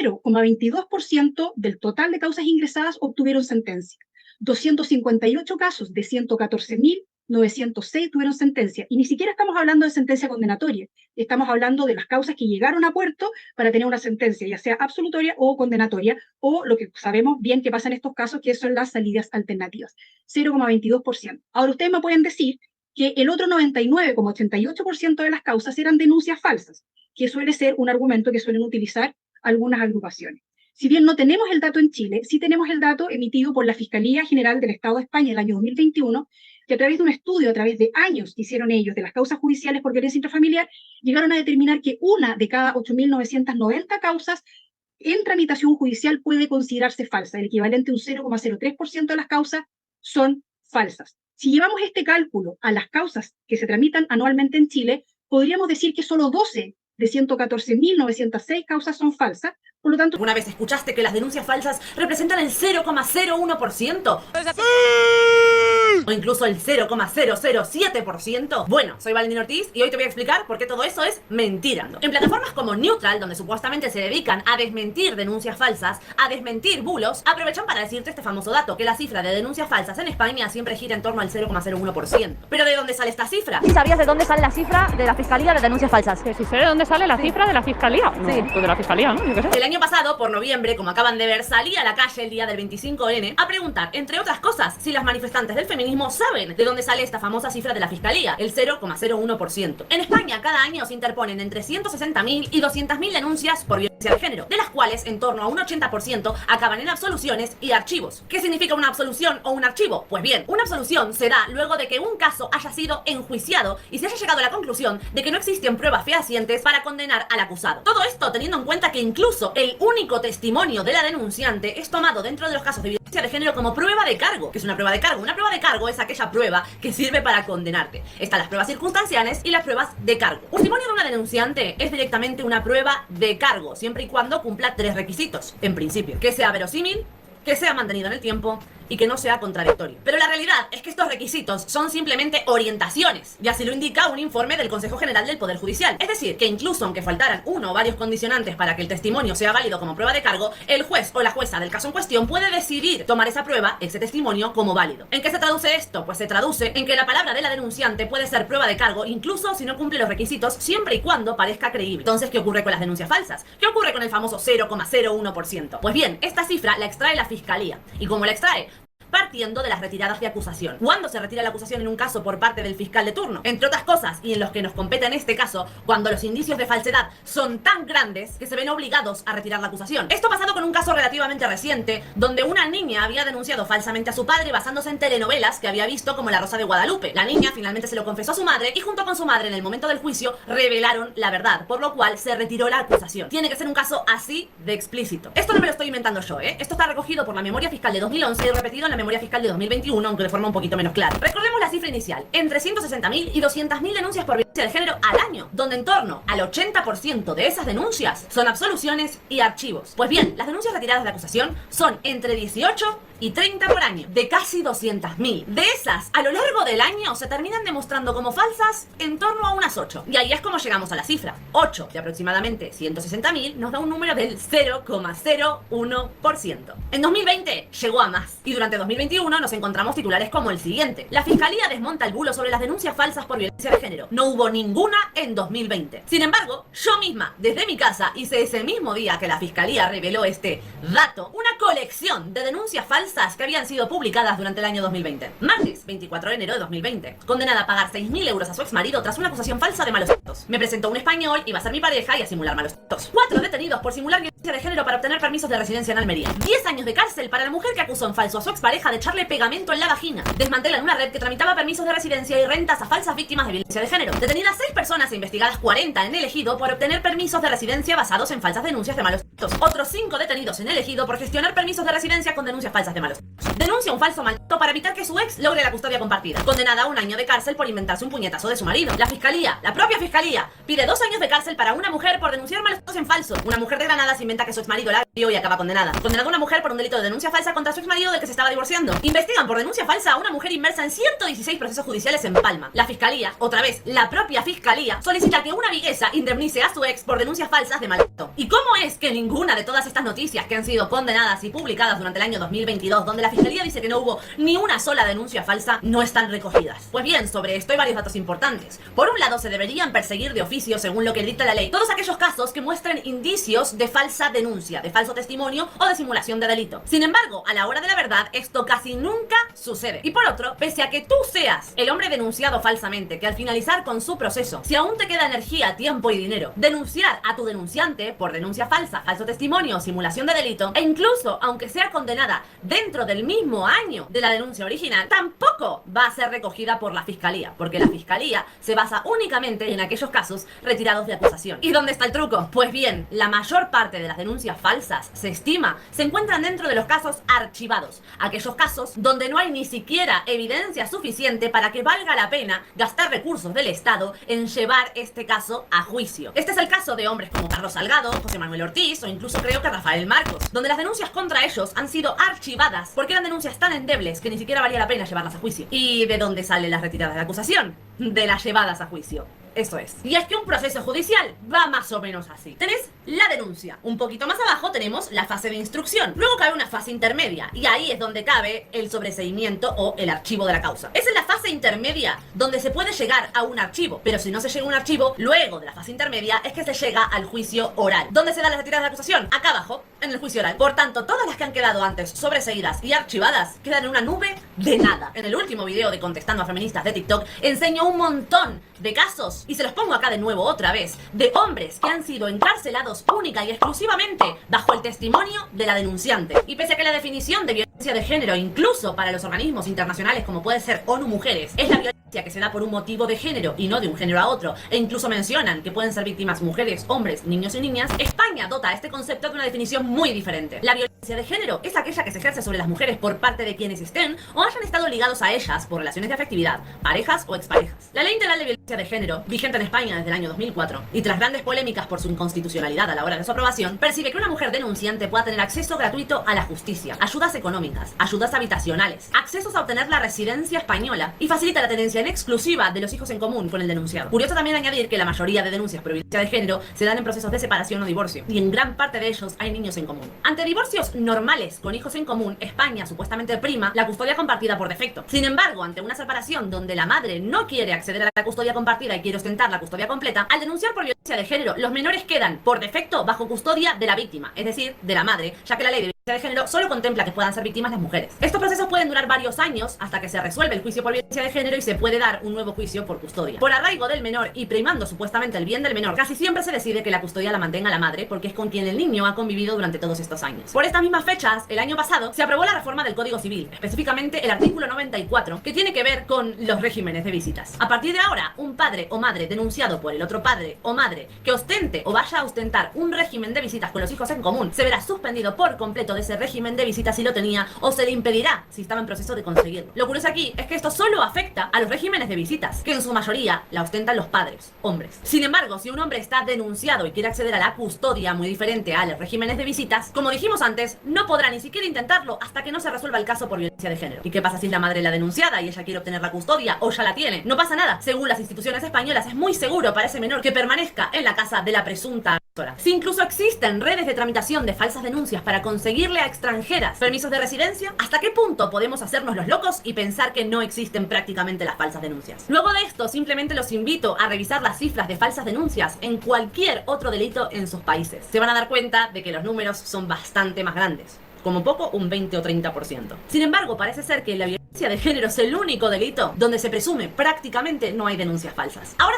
0,22% del total de causas ingresadas obtuvieron sentencia. 258 casos de 114.906 tuvieron sentencia. Y ni siquiera estamos hablando de sentencia condenatoria. Estamos hablando de las causas que llegaron a puerto para tener una sentencia, ya sea absolutoria o condenatoria, o lo que sabemos bien que pasa en estos casos, que son las salidas alternativas. 0,22%. Ahora ustedes me pueden decir que el otro 99,88% de las causas eran denuncias falsas, que suele ser un argumento que suelen utilizar algunas agrupaciones. Si bien no tenemos el dato en Chile, sí tenemos el dato emitido por la Fiscalía General del Estado de España el año 2021, que a través de un estudio, a través de años que hicieron ellos de las causas judiciales por violencia intrafamiliar, llegaron a determinar que una de cada 8.990 causas en tramitación judicial puede considerarse falsa. El equivalente a un 0,03% de las causas son falsas. Si llevamos este cálculo a las causas que se tramitan anualmente en Chile, podríamos decir que solo 12 de 114.906 causas son falsas. Por lo tanto, ¿alguna vez escuchaste que las denuncias falsas representan el 0,01%? ¡Sí! O incluso el 0,007%. Bueno, soy Valentina Ortiz y hoy te voy a explicar por qué todo eso es mentira. En plataformas como Neutral, donde supuestamente se dedican a desmentir denuncias falsas, a desmentir bulos, aprovechan para decirte este famoso dato, que la cifra de denuncias falsas en España siempre gira en torno al 0,01%. ¿Pero de dónde sale esta cifra? ¿Y sabías de dónde sale la cifra de la Fiscalía de denuncias falsas? Que si sé de dónde sale la cifra de la Fiscalía. No, Sí. pues de la Fiscalía, ¿no? Yo qué sé. El año pasado, por noviembre, como acaban de ver, salí a la calle el día del 25N a preguntar, entre otras cosas, si las manifestantes del feminismo saben de dónde sale esta famosa cifra de la Fiscalía, el 0,01%. En España, cada año se interponen entre 160.000 y 200.000 denuncias por violencia de género, de las cuales en torno a un 80% acaban en absoluciones y archivos. ¿Qué significa una absolución o un archivo? Pues bien, una absolución se da luego de que un caso haya sido enjuiciado y se haya llegado a la conclusión de que no existen pruebas fehacientes para condenar al acusado. Todo esto teniendo en cuenta que incluso el único testimonio de la denunciante es tomado dentro de los casos de violencia de género como prueba de cargo. ¿Qué es una prueba de cargo? Una prueba de cargo es aquella prueba que sirve para condenarte. Están las pruebas circunstanciales y las pruebas de cargo. Un testimonio de una denunciante es directamente una prueba de cargo, siempre y cuando cumpla 3 requisitos. En principio, que sea verosímil, que sea mantenido en el tiempo y que no sea contradictorio. Pero la realidad es que estos requisitos son simplemente orientaciones, y así lo indica un informe del Consejo General del Poder Judicial. Es decir, que incluso aunque faltaran uno o varios condicionantes para que el testimonio sea válido como prueba de cargo, el juez o la jueza del caso en cuestión puede decidir tomar esa prueba, ese testimonio, como válido. ¿En qué se traduce esto? Pues se traduce en que la palabra de la denunciante puede ser prueba de cargo incluso si no cumple los requisitos, siempre y cuando parezca creíble. Entonces, ¿qué ocurre con las denuncias falsas? ¿Qué ocurre con el famoso 0,01%? Pues bien, esta cifra la extrae la Fiscalía. ¿Y cómo la extrae? Partiendo de las retiradas de acusación. ¿Cuándo se retira la acusación en un caso por parte del fiscal de turno? Entre otras cosas, y en los que nos compete en este caso, cuando los indicios de falsedad son tan grandes que se ven obligados a retirar la acusación. Esto ha pasado con un caso relativamente reciente, donde una niña había denunciado falsamente a su padre basándose en telenovelas que había visto como La Rosa de Guadalupe. La niña finalmente se lo confesó a su madre y junto con su madre en el momento del juicio revelaron la verdad, por lo cual se retiró la acusación. Tiene que ser un caso así de explícito. Esto no me lo estoy inventando yo, Esto está recogido por la memoria fiscal de 2011 y repetido en la memoria fiscal de 2021, aunque de forma un poquito menos clara. Recordemos la cifra inicial, entre 160.000 y 200.000 denuncias por violencia de género al año, donde en torno al 80% de esas denuncias son absoluciones y archivos. Pues bien, las denuncias retiradas de acusación son entre 18 y 30 por año, de casi 200.000. De esas, a lo largo del año, se terminan demostrando como falsas en torno a unas 8. Y ahí es como llegamos a la cifra. 8 de aproximadamente 160.000 nos da un número del 0,01%. En 2020 llegó a más. Y durante 2021 nos encontramos titulares como el siguiente. La Fiscalía desmonta el bulo sobre las denuncias falsas por violencia de género. No hubo ninguna en 2020. Sin embargo, yo misma, desde mi casa, hice ese mismo día que la Fiscalía reveló este dato, una colección de denuncias falsas que habían sido publicadas durante el año 2020. Martes 24 de enero de 2020. Condenada a pagar 6.000 euros a su exmarido tras una acusación falsa de malos tratos. Me presentó un español, iba a ser mi pareja y a simular malos tratos. 4 detenidos por simular violencia de género para obtener permisos de residencia en Almería. 10 años de cárcel para la mujer que acusó en falso a su expareja de echarle pegamento en la vagina. Desmantelan una red que tramitaba permisos de residencia y rentas a falsas víctimas de violencia de género. Detenidas 6 personas e investigadas 40 en El Ejido por obtener permisos de residencia basados en falsas denuncias de malos tratos. Otros 5 detenidos en El Ejido por gestionar permisos de residencia con denuncias falsas de malos tratos. denuncia a un falso maldito para evitar que su ex logre la custodia compartida, condenada a 1 año de cárcel por inventarse un puñetazo de su marido. La propia fiscalía, pide 2 años de cárcel para una mujer por denunciar maltratos en falso. Una mujer de Granada se inventa que su exmarido la violó y acaba condenada. Condenada una mujer por un delito de denuncia falsa contra su exmarido del que se estaba divorciando. Investigan por denuncia falsa a una mujer inmersa en 116 procesos judiciales en Palma. La fiscalía, otra vez, la propia fiscalía, solicita que una viguesa indemnice a su ex por denuncias falsas de maltrato. ¿Y cómo es que ninguna de todas estas noticias que han sido condenadas y publicadas durante el año 2022, donde la fiscalía dice que no hubo ni una sola denuncia falsa, no están recogidas? Pues bien, sobre esto hay varios datos importantes. Por un lado, se deberían perseguir de oficio, según lo que dicta la ley, todos aquellos casos que muestren indicios de falsa denuncia, de falso testimonio o de simulación de delito. Sin embargo, a la hora de la verdad, esto casi nunca sucede. Y por otro, pese a que tú seas el hombre denunciado falsamente, que al finalizar con su proceso, si aún te queda energía, tiempo y dinero, denunciar a tu denunciante por denuncia falsa, falso testimonio o simulación de delito, e incluso aunque sea condenada dentro del mismo año de la denuncia original, tampoco va a ser recogida por la fiscalía, porque la fiscalía se basa únicamente en aquellos casos retirados de acusación. ¿Y dónde está el truco? Pues bien, la mayor parte de las denuncias falsas, se estima, se encuentran dentro de los casos archivados, aquellos casos donde no hay ni siquiera evidencia suficiente para que valga la pena gastar recursos del Estado en llevar este caso a juicio. Este es el caso de hombres como Carlos Salgado, José Manuel Ortiz o incluso creo que Rafael Marcos, donde las denuncias contra ellos han sido archivadas porque eran denuncias tan endebles que ni siquiera valía la pena llevarlas a juicio. ¿Y de dónde salen las retiradas de acusación? De las llevadas a juicio. Eso es. Y es que un proceso judicial va más o menos así. Tenés la denuncia. Un poquito más abajo tenemos la fase de instrucción. Luego cabe una fase intermedia. Y ahí es donde cabe el sobreseimiento o el archivo de la causa. Es en la fase intermedia donde se puede llegar a un archivo. Pero si no se llega a un archivo, luego de la fase intermedia es que se llega al juicio oral. ¿Dónde se dan las retiradas de acusación? Acá abajo, en el juicio oral. Por tanto, todas las que han quedado antes sobreseídas y archivadas quedan en una nube de nada. En el último video de Contestando a Feministas de TikTok enseño un montón de casos, y se los pongo acá de nuevo otra vez, de hombres que han sido encarcelados única y exclusivamente bajo el testimonio de la denunciante. Y pese a que la definición de violencia de género, incluso para los organismos internacionales como puede ser ONU Mujeres, es la violencia que se da por un motivo de género y no de un género a otro, e incluso mencionan que pueden ser víctimas mujeres, hombres, niños y niñas, España dota a este concepto de una definición muy diferente. La violencia de género es aquella que se ejerce sobre las mujeres por parte de quienes estén o hayan estado ligados a ellas por relaciones de afectividad, parejas o exparejas. La Ley Integral de Violencia de Género, vigente en España desde el año 2004, y tras grandes polémicas por su inconstitucionalidad a la hora de su aprobación, persigue que una mujer denunciante pueda tener acceso gratuito a la justicia, ayudas económicas, ayudas habitacionales, accesos a obtener la residencia española y facilita la tenencia en exclusiva de los hijos en común con el denunciado. Curioso también añadir que la mayoría de denuncias por violencia de género se dan en procesos de separación o divorcio, y en gran parte de ellos hay niños en común. Ante divorcios normales con hijos en común, España supuestamente prima la custodia compartida por defecto. Sin embargo, ante una separación donde la madre no quiere acceder a la custodia compartida y quiere ostentar la custodia completa, al denunciar por violencia de género, los menores quedan por defecto bajo custodia de la víctima, es decir, de la madre, ya que la ley de violencia de género solo contempla que puedan ser víctimas las mujeres. Estos procesos pueden durar varios años hasta que se resuelve el juicio por violencia de género y se puede dar un nuevo juicio por custodia. Por arraigo del menor y primando supuestamente el bien del menor, casi siempre se decide que la custodia la mantenga la madre porque es con quien el niño ha convivido durante todos estos años. Por estas mismas fechas, el año pasado, se aprobó la reforma del Código Civil, específicamente el artículo 94, que tiene que ver con los regímenes de visitas. A partir de ahora, un padre o madre denunciado por el otro padre o madre que ostente o vaya a ostentar un régimen de visitas con los hijos en común, se verá suspendido por completo de ese régimen de visitas si lo tenía, o se le impedirá si estaba en proceso de conseguirlo. Lo curioso aquí es que esto solo afecta a los regímenes de visitas, que en su mayoría la ostentan los padres, hombres. Sin embargo, si un hombre está denunciado y quiere acceder a la custodia, muy diferente a los regímenes de visitas, como dijimos antes, no podrá ni siquiera intentarlo hasta que no se resuelva el caso por violencia de género. ¿Y qué pasa si es la madre la denunciada y ella quiere obtener la custodia o ya la tiene? No pasa nada. Según las instituciones españolas, es muy seguro para ese menor que permanezca en la casa de la presunta agresora. Si incluso existen redes de tramitación de falsas denuncias para conseguirle a extranjeras permisos de residencia, ¿hasta qué punto podemos hacernos los locos y pensar que no existen prácticamente las falsas denuncias? Luego de esto, simplemente los invito a revisar las cifras de falsas denuncias en cualquier otro delito en sus países. Se van a dar cuenta de que los números son bastante más grandes. Como poco, un 20 o 30%. Sin embargo, parece ser que la violencia de género es el único delito donde se presume prácticamente no hay denuncias falsas. Ahora